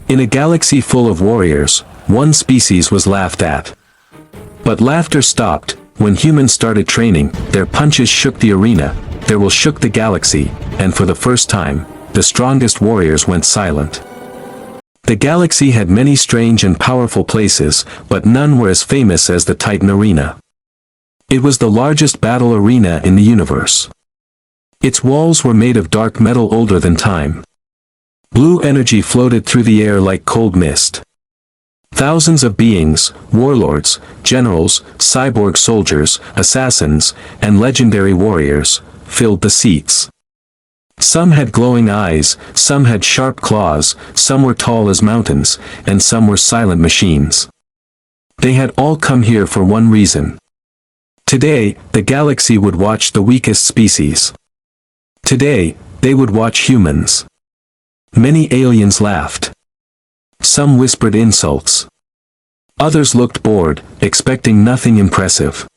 In a galaxy full of warriors, one species was laughed at. But laughter stopped. When humans started training, their punches shook the arena, their will shook the galaxy, and for the first time, the strongest warriors went silent. The galaxy had many strange and powerful places, but none were as famous as the Titan Arena. It was the largest battle arena in the universe. Its walls were made of dark metal older than time. Blue energy floated through the air like cold mist. Thousands of beings, warlords, generals, cyborg soldiers, assassins, and legendary warriors, filled the seats. Some had glowing eyes, some had sharp claws, some were tall as mountains, and some were silent machines. They had all come here for one reason. Today, the galaxy would watch the weakest species. Today, they would watch humans. Many aliens laughed. Some whispered insults. Others looked bored, expecting nothing impressive.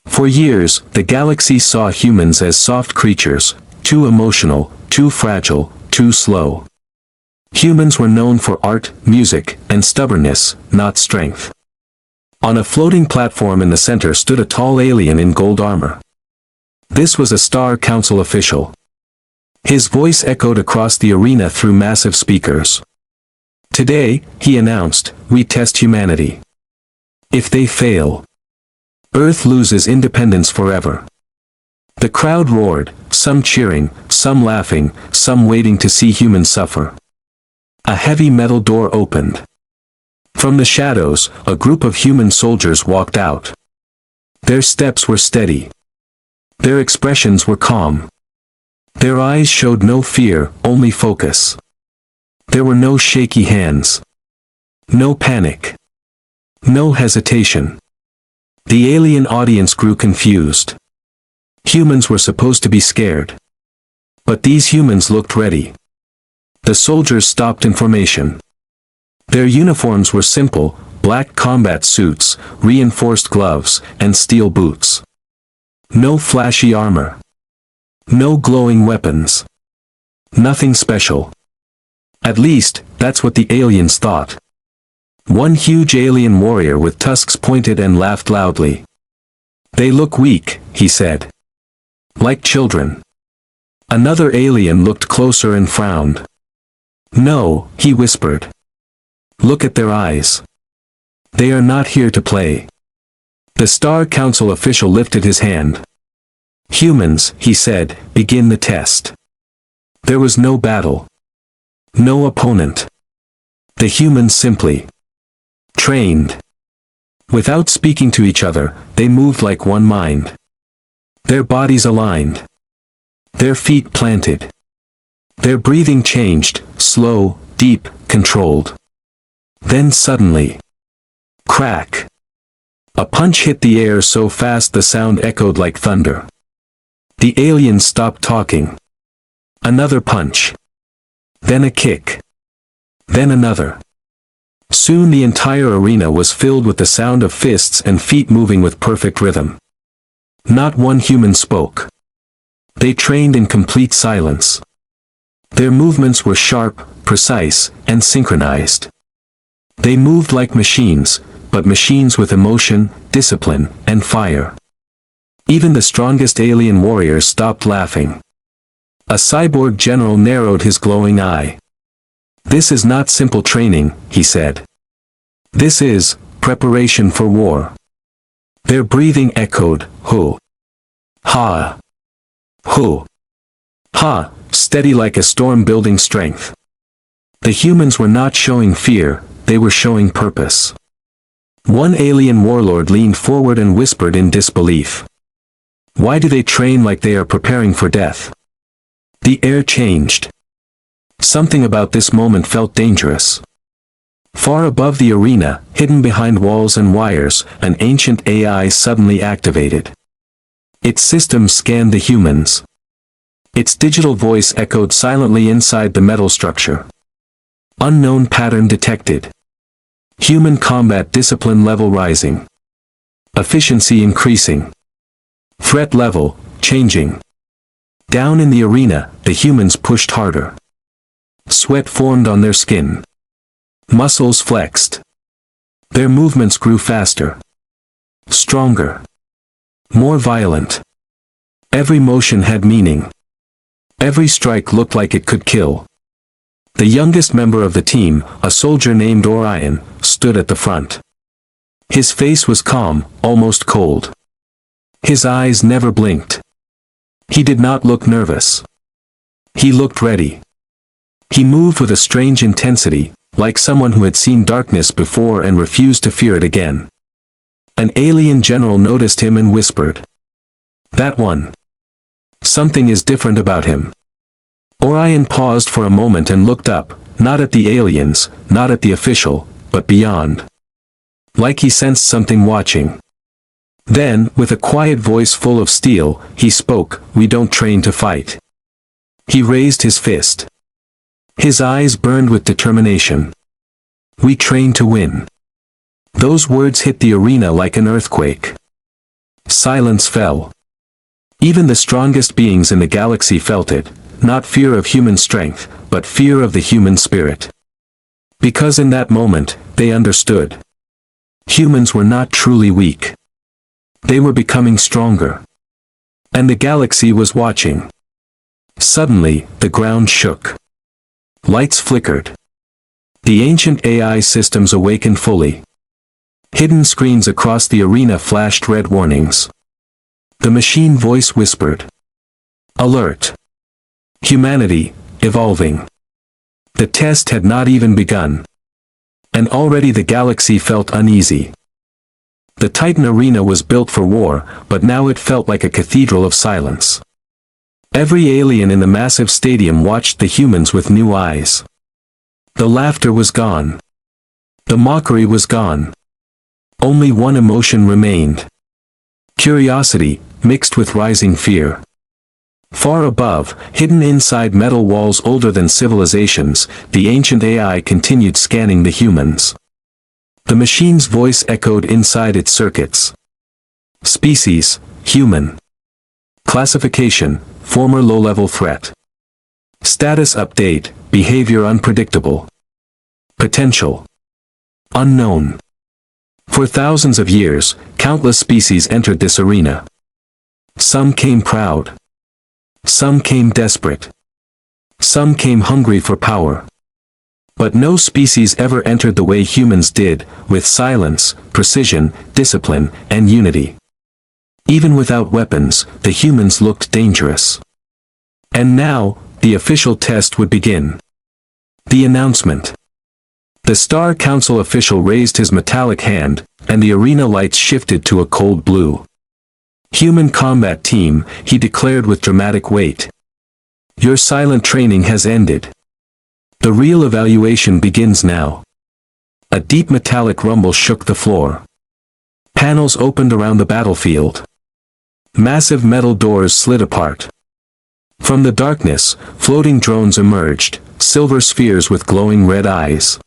For years, the galaxy saw humans as soft creatures, too emotional, too fragile, too slow. Humans were known for art, music, and stubbornness, not strength. On a floating platform in the center stood a tall alien in gold armor. This was a Star Council official. His voice echoed across the arena through massive speakers. Today, he announced, we test humanity. If they fail, Earth loses independence forever. The crowd roared, some cheering, some laughing, some waiting to see humans suffer. A heavy metal door opened. From the shadows, a group of human soldiers walked out. Their steps were steady. Their expressions were calm. Their eyes showed no fear, only focus. There were no shaky hands. No panic. No hesitation. The alien audience grew confused. Humans were supposed to be scared. But these humans looked ready. The soldiers stopped in formation. Their uniforms were simple, black combat suits, reinforced gloves, and steel boots. No flashy armor. No glowing weapons. Nothing special. At least, that's what the aliens thought. One huge alien warrior with tusks pointed and laughed loudly. They look weak, he said. Like children. Another alien looked closer and frowned. No, he whispered. Look at their eyes. They are not here to play. The Star Council official lifted his hand. Humans, he said, begin the test. There was no battle. No opponent. The humans simply trained. Without speaking to each other, they moved like one mind. Their bodies aligned. Their feet planted. Their breathing changed, slow, deep, controlled. Then suddenly, crack. A punch hit the air so fast the sound echoed like thunder. The aliens stopped talking. Another punch. Then a kick. Then another. Soon the entire arena was filled with the sound of fists and feet moving with perfect rhythm. Not one human spoke. They trained in complete silence. Their movements were sharp, precise, and synchronized. They moved like machines, but machines with emotion, discipline, and fire. Even the strongest alien warriors stopped laughing. A cyborg general narrowed his glowing eye. This is not simple training, he said. This is preparation for war. Their breathing echoed, hu. Ha. Hu. Ha, steady like a storm building strength. The humans were not showing fear, they were showing purpose. One alien warlord leaned forward and whispered in disbelief. Why do they train like they are preparing for death? The air changed. Something about this moment felt dangerous. Far above the arena, hidden behind walls and wires, an ancient AI suddenly activated. Its system scanned the humans. Its digital voice echoed silently inside the metal structure. Unknown pattern detected. Human combat discipline level rising. Efficiency increasing. Threat level, changing. Down in the arena, the humans pushed harder. Sweat formed on their skin. Muscles flexed. Their movements grew faster. Stronger. More violent. Every motion had meaning. Every strike looked like it could kill. The youngest member of the team, a soldier named Orion, stood at the front. His face was calm, almost cold. His eyes never blinked. He did not look nervous. He looked ready. He moved with a strange intensity, like someone who had seen darkness before and refused to fear it again. An alien general noticed him and whispered, "That one. Something is different about him." Orion paused for a moment and looked up, not at the aliens, not at the official, but beyond. Like he sensed something watching. Then, with a quiet voice full of steel, he spoke, "We don't train to fight." He raised his fist. His eyes burned with determination. "We train to win." Those words hit the arena like an earthquake. Silence fell. Even the strongest beings in the galaxy felt it, not fear of human strength, but fear of the human spirit. Because in that moment, they understood. Humans were not truly weak. They were becoming stronger. And the galaxy was watching. Suddenly, the ground shook. Lights flickered. The ancient AI systems awakened fully. Hidden screens across the arena flashed red warnings. The machine voice whispered, "Alert! Humanity, evolving." The test had not even begun. And already the galaxy felt uneasy. The Titan arena was built for war, but now it felt like a cathedral of silence. Every alien in the massive stadium watched the humans with new eyes. The laughter was gone. The mockery was gone. Only one emotion remained. Curiosity, mixed with rising fear. Far above, hidden inside metal walls older than civilizations, the ancient AI continued scanning the humans. The machine's voice echoed inside its circuits. Species, human. Classification, former low-level threat. Status update, behavior unpredictable. Potential. Unknown. For thousands of years, countless species entered this arena. Some came proud. Some came desperate. Some came hungry for power. But no species ever entered the way humans did, with silence, precision, discipline, and unity. Even without weapons, the humans looked dangerous. And now, the official test would begin. The announcement. The Star Council official raised his metallic hand, and the arena lights shifted to a cold blue. "Human combat team," he declared with dramatic weight. "Your silent training has ended. The real evaluation begins now." A deep metallic rumble shook the floor. Panels opened around the battlefield. Massive metal doors slid apart. From the darkness, floating drones emerged, silver spheres with glowing red eyes.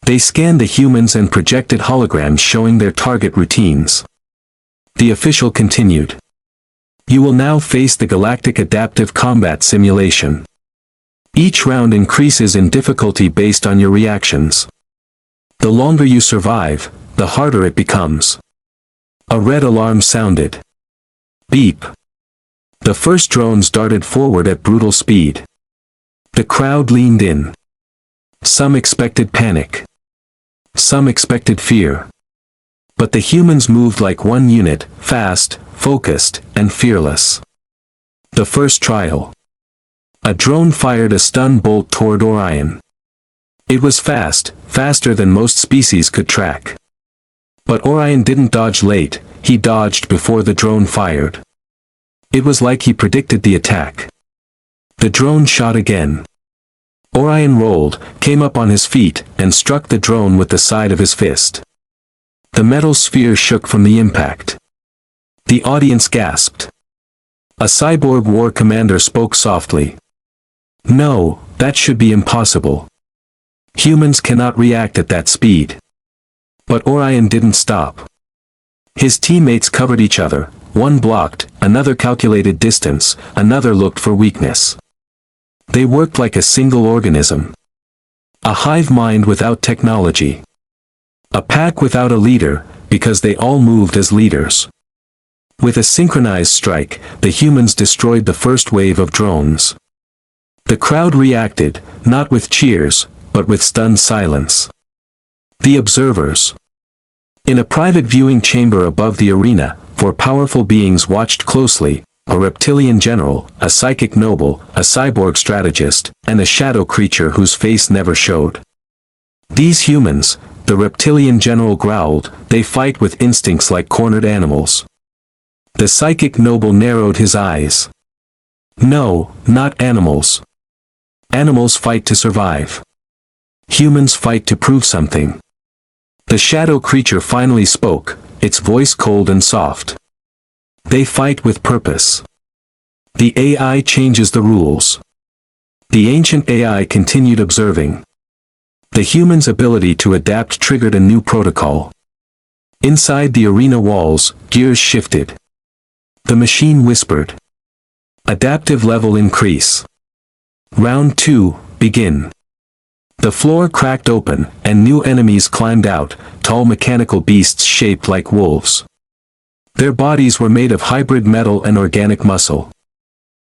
They scanned the humans and projected holograms showing their target routines. The official continued. "You will now face the Galactic Adaptive Combat Simulation. Each round increases in difficulty based on your reactions. The longer you survive, the harder it becomes." A red alarm sounded. Beep. The first drones darted forward at brutal speed. The crowd leaned in. Some expected panic. Some expected fear. But the humans moved like one unit, fast, focused, and fearless. The first trial. A drone fired a stun bolt toward Orion. It was fast, faster than most species could track. But Orion didn't dodge late, he dodged before the drone fired. It was like he predicted the attack. The drone shot again. Orion rolled, came up on his feet, and struck the drone with the side of his fist. The metal sphere shook from the impact. The audience gasped. A cyborg war commander spoke softly. "No, that should be impossible. Humans cannot react at that speed." But Orion didn't stop. His teammates covered each other, one blocked, another calculated distance, another looked for weakness. They worked like a single organism. A hive mind without technology. A pack without a leader, because they all moved as leaders. With a synchronized strike, the humans destroyed the first wave of drones. The crowd reacted, not with cheers, but with stunned silence. The observers. In a private viewing chamber above the arena, four powerful beings watched closely: a reptilian general, a psychic noble, a cyborg strategist, and a shadow creature whose face never showed. These humans, the reptilian general growled, they fight with instincts like cornered animals. The psychic noble narrowed his eyes. No, not animals. Animals fight to survive. Humans fight to prove something. The shadow creature finally spoke, its voice cold and soft. They fight with purpose. The AI changes the rules. The ancient AI continued observing. The human's ability to adapt triggered a new protocol. Inside the arena walls, gears shifted. The machine whispered. Adaptive level increase. Round 2, begin. The floor cracked open, and new enemies climbed out, tall mechanical beasts shaped like wolves. Their bodies were made of hybrid metal and organic muscle.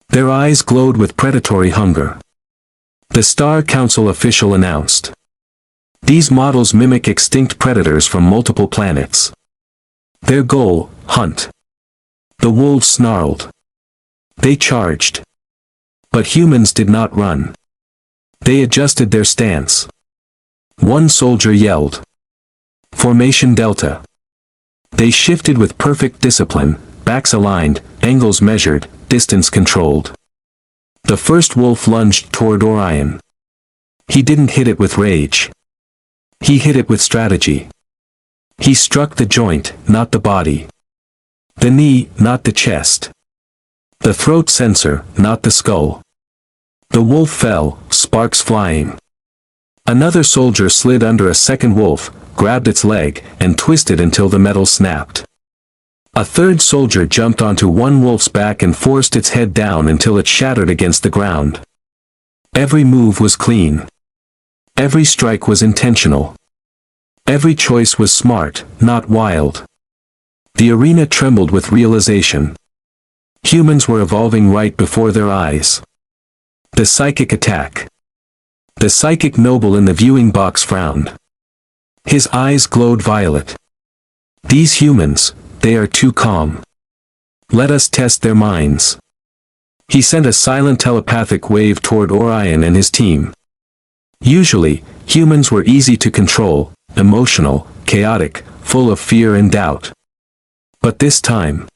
Their eyes glowed with predatory hunger. The Star Council official announced. These models mimic extinct predators from multiple planets. Their goal, hunt. The wolves snarled. They charged. But humans did not run. They adjusted their stance. One soldier yelled. Formation Delta. They shifted with perfect discipline, backs aligned, angles measured, distance controlled. The first wolf lunged toward Orion. He didn't hit it with rage. He hit it with strategy. He struck the joint, not the body. The knee, not the chest. The throat sensor, not the skull. The wolf fell, sparks flying. Another soldier slid under a second wolf, grabbed its leg, and twisted until the metal snapped. A third soldier jumped onto one wolf's back and forced its head down until it shattered against the ground. Every move was clean. Every strike was intentional. Every choice was smart, not wild. The arena trembled with realization. Humans were evolving right before their eyes. The psychic attack. The psychic noble in the viewing box frowned. His eyes glowed violet. These humans, they are too calm. Let us test their minds. He sent a silent telepathic wave toward Orion and his team. Usually, humans were easy to control, emotional, chaotic, full of fear and doubt. But this time,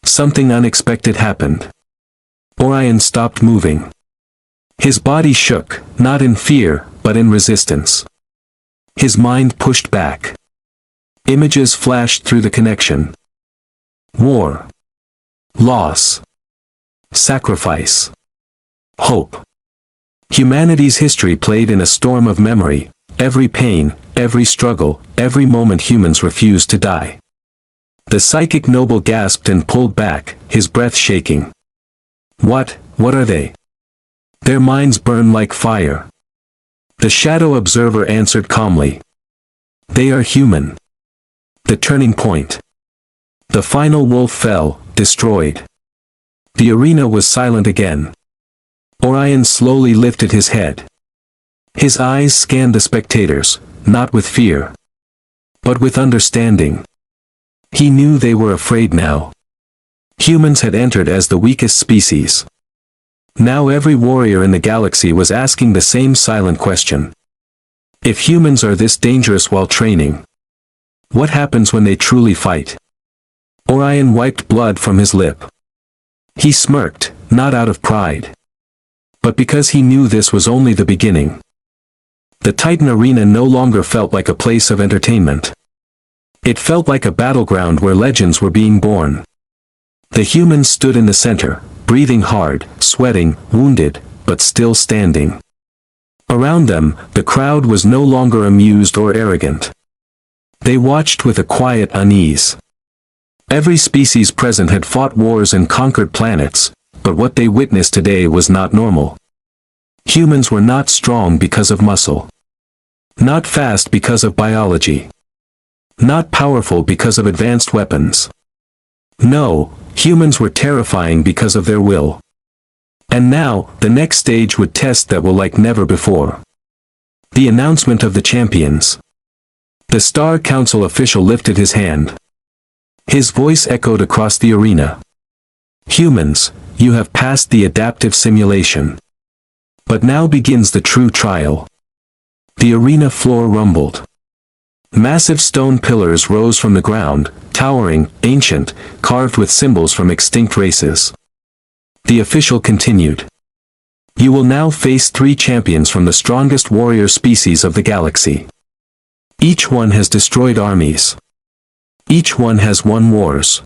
something unexpected happened. Orion stopped moving. His body shook, not in fear, but in resistance. His mind pushed back. Images flashed through the connection. War. Loss. Sacrifice. Hope. Humanity's history played in a storm of memory, every pain, every struggle, every moment humans refused to die. The psychic noble gasped and pulled back, his breath shaking. What are they? Their minds burn like fire. The shadow observer answered calmly. They are human. The turning point. The final wolf fell, destroyed. The arena was silent again. Orion slowly lifted his head. His eyes scanned the spectators, not with fear, but with understanding. He knew they were afraid now. Humans had entered as the weakest species. Now every warrior in the galaxy was asking the same silent question. If humans are this dangerous while training, what happens when they truly fight? Orion wiped blood from his lip. He smirked, not out of pride, but because he knew this was only the beginning. The Titan Arena no longer felt like a place of entertainment. It felt like a battleground where legends were being born. The humans stood in the center, breathing hard, sweating, wounded, but still standing. Around them, the crowd was no longer amused or arrogant. They watched with a quiet unease. Every species present had fought wars and conquered planets, but what they witnessed today was not normal. Humans were not strong because of muscle. Not fast because of biology. Not powerful because of advanced weapons. No, humans were terrifying because of their will. And now, the next stage would test that will like never before. The announcement of the champions. The Star Council official lifted his hand. His voice echoed across the arena. Humans, you have passed the adaptive simulation. But now begins the true trial. The arena floor rumbled. Massive stone pillars rose from the ground, towering, ancient, carved with symbols from extinct races. The official continued. You will now face 3 champions from the strongest warrior species of the galaxy. Each one has destroyed armies. Each one has won wars.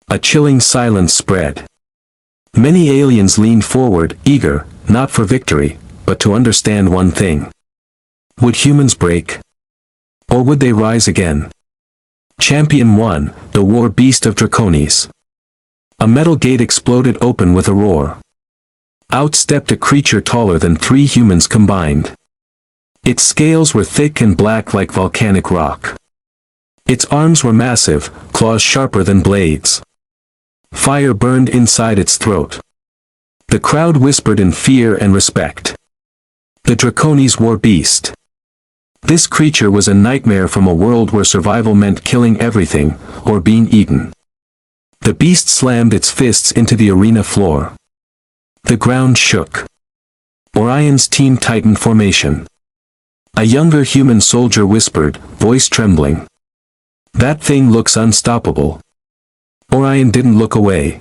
A chilling silence spread. Many aliens leaned forward, eager, not for victory, but to understand one thing. Would humans break? Or would they rise again? Champion 1, the war beast of Draconis. A metal gate exploded open with a roar. Out stepped a creature taller than 3 humans combined. Its scales were thick and black like volcanic rock. Its arms were massive, claws sharper than blades. Fire burned inside its throat. The crowd whispered in fear and respect. The Draconis war beast. This creature was a nightmare from a world where survival meant killing everything, or being eaten. The beast slammed its fists into the arena floor. The ground shook. Orion's Team Titan formation. A younger human soldier whispered, voice trembling. That thing looks unstoppable. Orion didn't look away.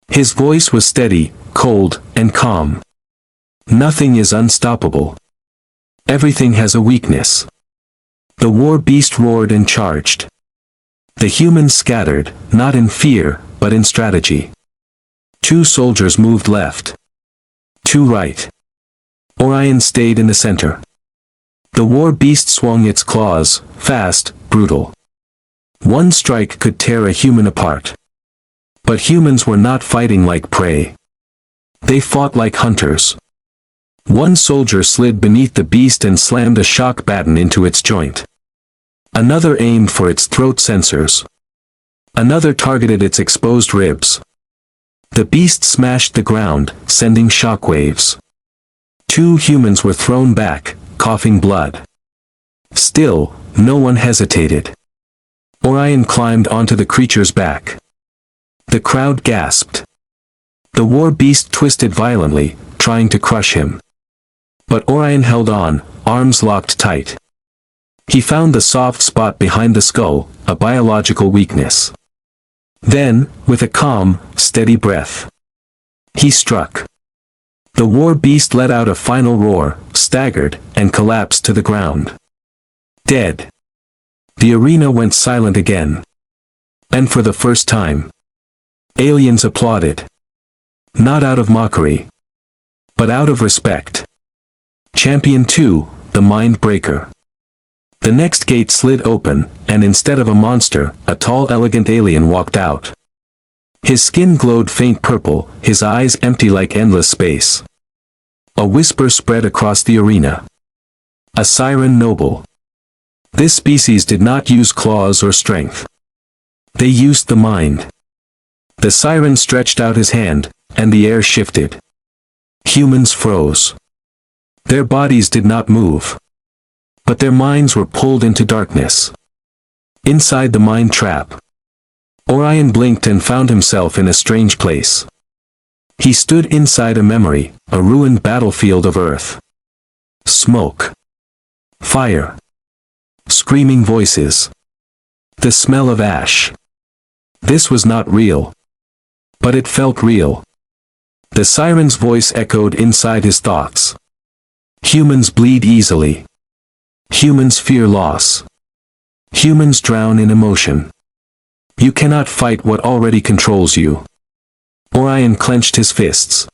His voice was steady, cold, and calm. Nothing is unstoppable. Everything has a weakness. The war beast roared and charged. The humans scattered, not in fear, but in strategy. 2 soldiers moved left. 2 right. Orion stayed in the center. The war beast swung its claws, fast, brutal. One strike could tear a human apart. But humans were not fighting like prey. They fought like hunters. One soldier slid beneath the beast and slammed a shock baton into its joint. Another aimed for its throat sensors. Another targeted its exposed ribs. The beast smashed the ground, sending shockwaves. 2 humans were thrown back, coughing blood. Still, no one hesitated. Orion climbed onto the creature's back. The crowd gasped. The war beast twisted violently, trying to crush him. But Orion held on, arms locked tight. He found the soft spot behind the skull, a biological weakness. Then, with a calm, steady breath, he struck. The war beast let out a final roar, staggered, and collapsed to the ground. Dead. The arena went silent again. And for the first time, aliens applauded. Not out of mockery, but out of respect. Champion 2, the Mind Breaker. The next gate slid open, and instead of a monster, a tall elegant alien walked out. His skin glowed faint purple, his eyes empty like endless space. A whisper spread across the arena. A siren noble. This species did not use claws or strength. They used the mind. The siren stretched out his hand, and the air shifted. Humans froze. Their bodies did not move. But their minds were pulled into darkness. Inside the mind trap. Orion blinked and found himself in a strange place. He stood inside a memory, a ruined battlefield of Earth. Smoke. Fire. Screaming voices. The smell of ash. This was not real. But it felt real. The siren's voice echoed inside his thoughts. Humans bleed easily. Humans fear loss. Humans drown in emotion. You cannot fight what already controls you. Orion clenched his fists.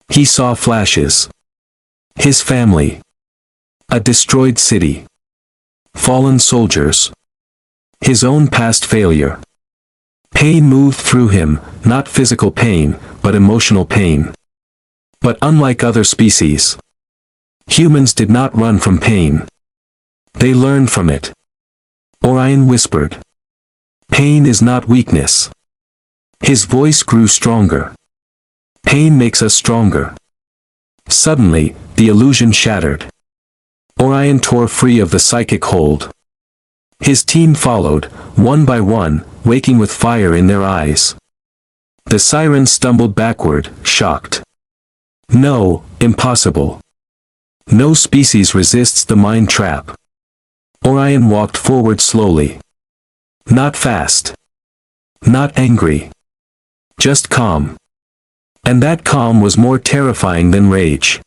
He saw flashes. His family. A destroyed city. Fallen soldiers. His own past failure. Pain moved through him, not physical pain, but emotional pain. But unlike other species, humans did not run from pain. They learned from it. Orion whispered. Pain is not weakness. His voice grew stronger. Pain makes us stronger. Suddenly, the illusion shattered. Orion tore free of the psychic hold. His team followed, one by one, waking with fire in their eyes. The siren stumbled backward, shocked. No, impossible. No species resists the mind trap. Orion walked forward slowly. Not fast. Not angry. Just calm. And that calm was more terrifying than rage.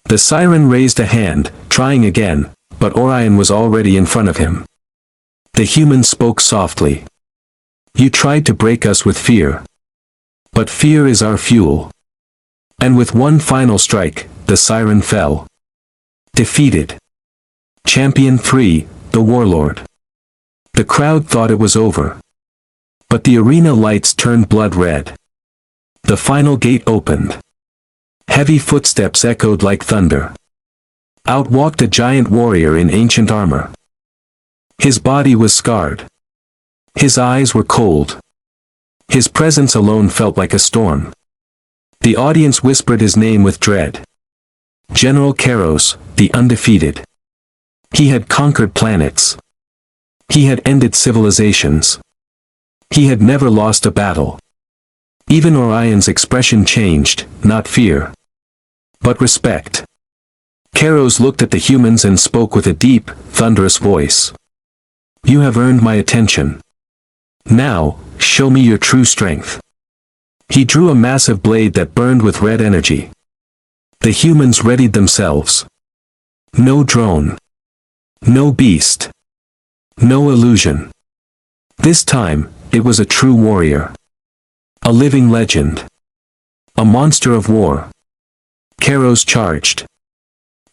The siren raised a hand, trying again, but Orion was already in front of him. The human spoke softly. You tried to break us with fear. But fear is our fuel. And with one final strike, the siren fell. Defeated. Champion 3, the warlord. The crowd thought it was over. But the arena lights turned blood red. The final gate opened. Heavy footsteps echoed like thunder. Out walked a giant warrior in ancient armor. His body was scarred. His eyes were cold. His presence alone felt like a storm. The audience whispered his name with dread. General Kairos, the undefeated. He had conquered planets. He had ended civilizations. He had never lost a battle. Even Orion's expression changed, not fear, but respect. Kairos looked at the humans and spoke with a deep, thunderous voice. You have earned my attention. Now, show me your true strength. He drew a massive blade that burned with red energy. The humans readied themselves. No drone. No beast. No illusion. This time, it was a true warrior. A living legend. A monster of war. Kairos charged.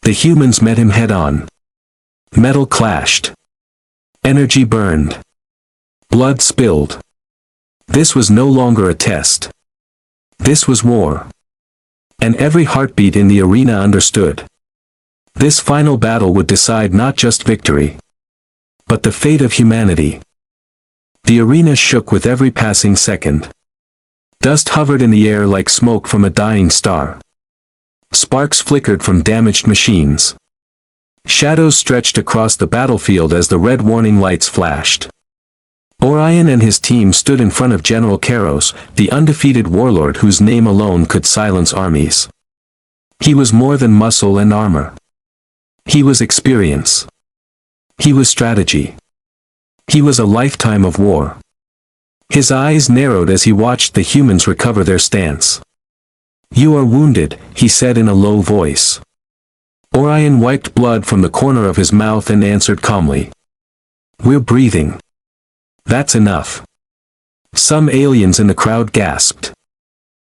The humans met him head-on. Metal clashed. Energy burned. Blood spilled. This was no longer a test. This was war. And every heartbeat in the arena understood. This final battle would decide not just victory, but the fate of humanity. The arena shook with every passing second. Dust hovered in the air like smoke from a dying star. Sparks flickered from damaged machines. Shadows stretched across the battlefield as the red warning lights flashed. Orion and his team stood in front of General Kairos, the undefeated warlord whose name alone could silence armies. He was more than muscle and armor. He was experience. He was strategy. He was a lifetime of war. His eyes narrowed as he watched the humans recover their stance. You are wounded, he said in a low voice. Orion wiped blood from the corner of his mouth and answered calmly. We're breathing. That's enough. Some aliens in the crowd gasped.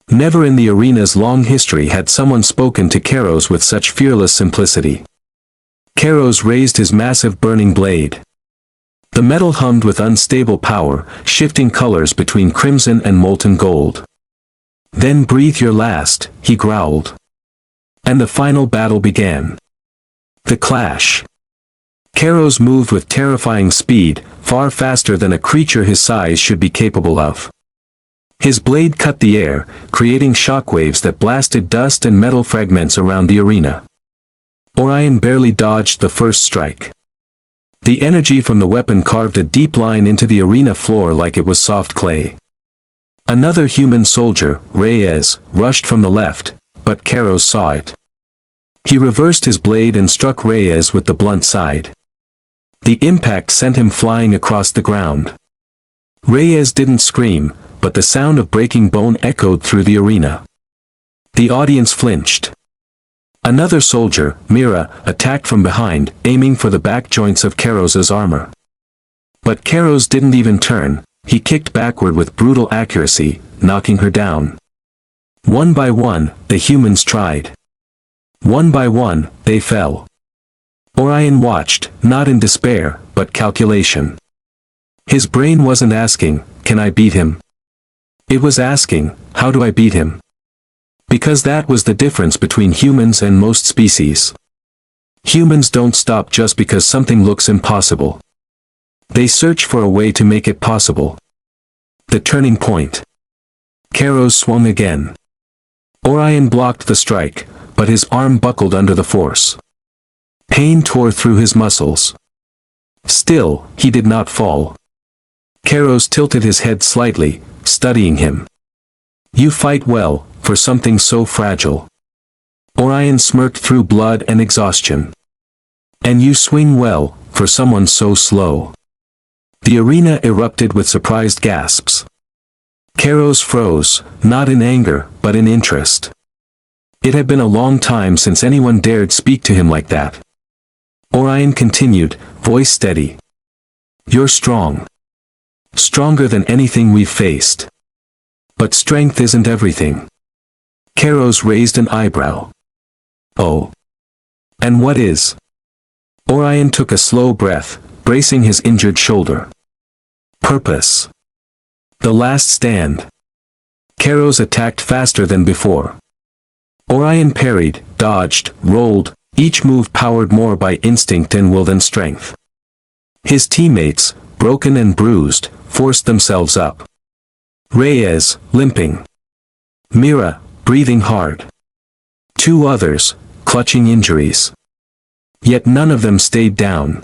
Never in the arena's long history had someone spoken to Kairos with such fearless simplicity. Kairos raised his massive burning blade. The metal hummed with unstable power, shifting colors between crimson and molten gold. Then breathe your last, he growled. And the final battle began. The clash. Kairos moved with terrifying speed, far faster than a creature his size should be capable of. His blade cut the air, creating shockwaves that blasted dust and metal fragments around the arena. Orion barely dodged the first strike. The energy from the weapon carved a deep line into the arena floor like it was soft clay. Another human soldier, Reyes, rushed from the left, but Kairos saw it. He reversed his blade and struck Reyes with the blunt side. The impact sent him flying across the ground. Reyes didn't scream, but the sound of breaking bone echoed through the arena. The audience flinched. Another soldier, Mira, attacked from behind, aiming for the back joints of Kairos's armor. But Kairos didn't even turn, he kicked backward with brutal accuracy, knocking her down. One by one, the humans tried. One by one, they fell. Orion watched, not in despair, but calculation. His brain wasn't asking, can I beat him? It was asking, how do I beat him? Because that was the difference between humans and most species. Humans don't stop just because something looks impossible. They search for a way to make it possible. The turning point. Kairos swung again. Orion blocked the strike, but his arm buckled under the force. Pain tore through his muscles. Still, he did not fall. Kairos tilted his head slightly, studying him. You fight well, for something so fragile. Orion smirked through blood and exhaustion. And you swing well, for someone so slow. The arena erupted with surprised gasps. Kairos froze, not in anger, but in interest. It had been a long time since anyone dared speak to him like that. Orion continued, voice steady. You're strong. Stronger than anything we've faced. But strength isn't everything. Kairos raised an eyebrow. Oh. And what is? Orion took a slow breath, bracing his injured shoulder. Purpose. The last stand. Kairos attacked faster than before. Orion parried, dodged, rolled, each move powered more by instinct and will than strength. His teammates, broken and bruised, forced themselves up. Reyes, limping. Mira, breathing hard. 2 others, clutching injuries. Yet none of them stayed down.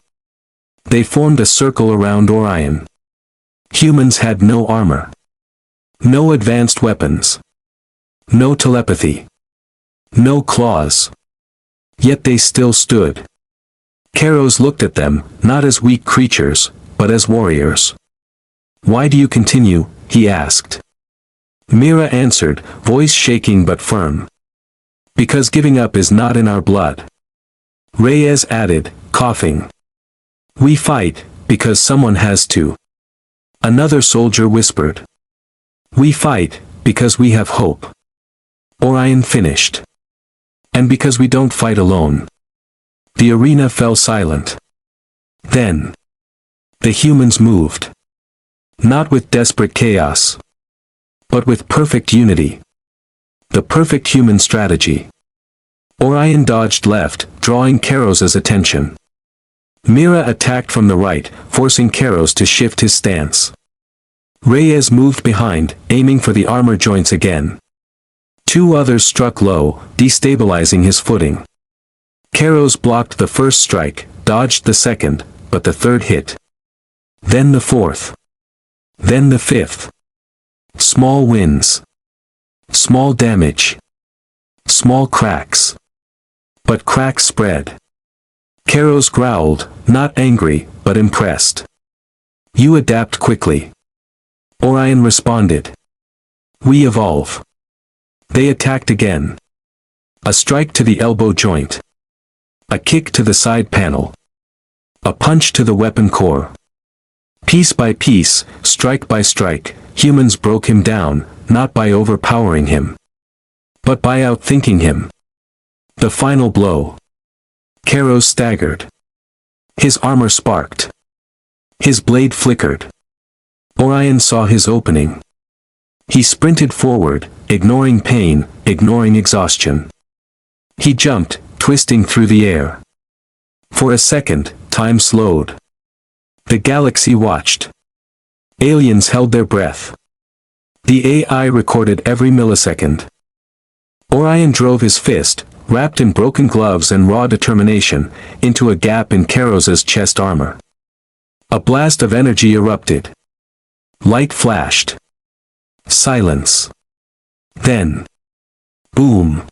They formed a circle around Orion. Humans had no armor. No advanced weapons. No telepathy. No claws. Yet they still stood. Kairos looked at them, not as weak creatures, but as warriors. Why do you continue? He asked. Mira answered, voice shaking but firm. Because giving up is not in our blood. Reyes added, coughing. We fight, because someone has to. Another soldier whispered. We fight, because we have hope. Orion finished. And because we don't fight alone. The arena fell silent. Then. The humans moved. Not with desperate chaos. But with perfect unity. The perfect human strategy. Orion dodged left, drawing Kairos' attention. Mira attacked from the right, forcing Kairos to shift his stance. Reyes moved behind, aiming for the armor joints again. 2 others struck low, destabilizing his footing. Kairos blocked the first strike, dodged the second, but the third hit. Then the fourth. Then the fifth. Small wins. Small damage. Small cracks. But cracks spread. Kairos growled, not angry, but impressed. You adapt quickly. Orion responded. We evolve. They attacked again. A strike to the elbow joint. A kick to the side panel. A punch to the weapon core. Piece by piece, strike by strike, humans broke him down, not by overpowering him. But by outthinking him. The final blow. Kairos staggered. His armor sparked. His blade flickered. Orion saw his opening. He sprinted forward, ignoring pain, ignoring exhaustion. He jumped, twisting through the air. For a second, time slowed. The galaxy watched. Aliens held their breath. The AI recorded every millisecond. Orion drove his fist, wrapped in broken gloves and raw determination, into a gap in Kairos' chest armor. A blast of energy erupted. Light flashed. Silence. Then. Boom.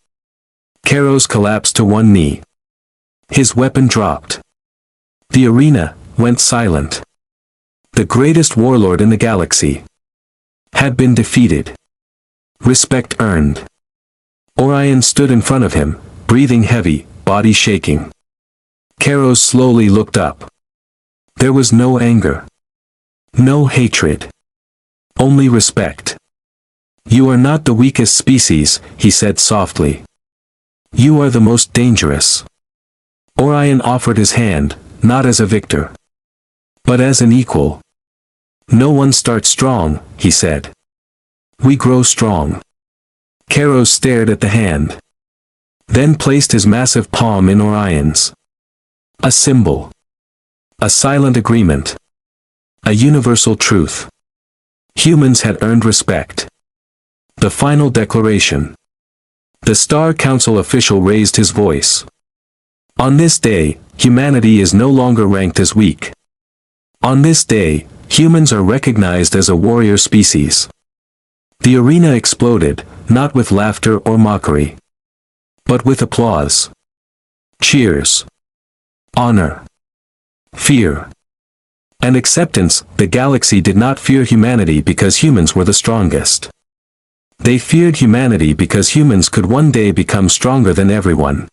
Kairos collapsed to one knee. His weapon dropped. The arena went silent. The greatest warlord in the galaxy had been defeated. Respect earned. Orion stood in front of him, breathing heavy, body shaking. Kairos slowly looked up. There was no anger. No hatred. Only respect. You are not the weakest species, he said softly. You are the most dangerous. Orion offered his hand, not as a victor, but as an equal. No one starts strong, he said. We grow strong. Keros stared at the hand. Then placed his massive palm in Orion's. A symbol. A silent agreement. A universal truth. Humans had earned respect. The final declaration. The Star Council official raised his voice. On this day, humanity is no longer ranked as weak. On this day, humans are recognized as a warrior species. The arena exploded, not with laughter or mockery, but with applause. Cheers. Honor. Fear. And acceptance. The galaxy did not fear humanity because humans were the strongest. They feared humanity because humans could one day become stronger than everyone.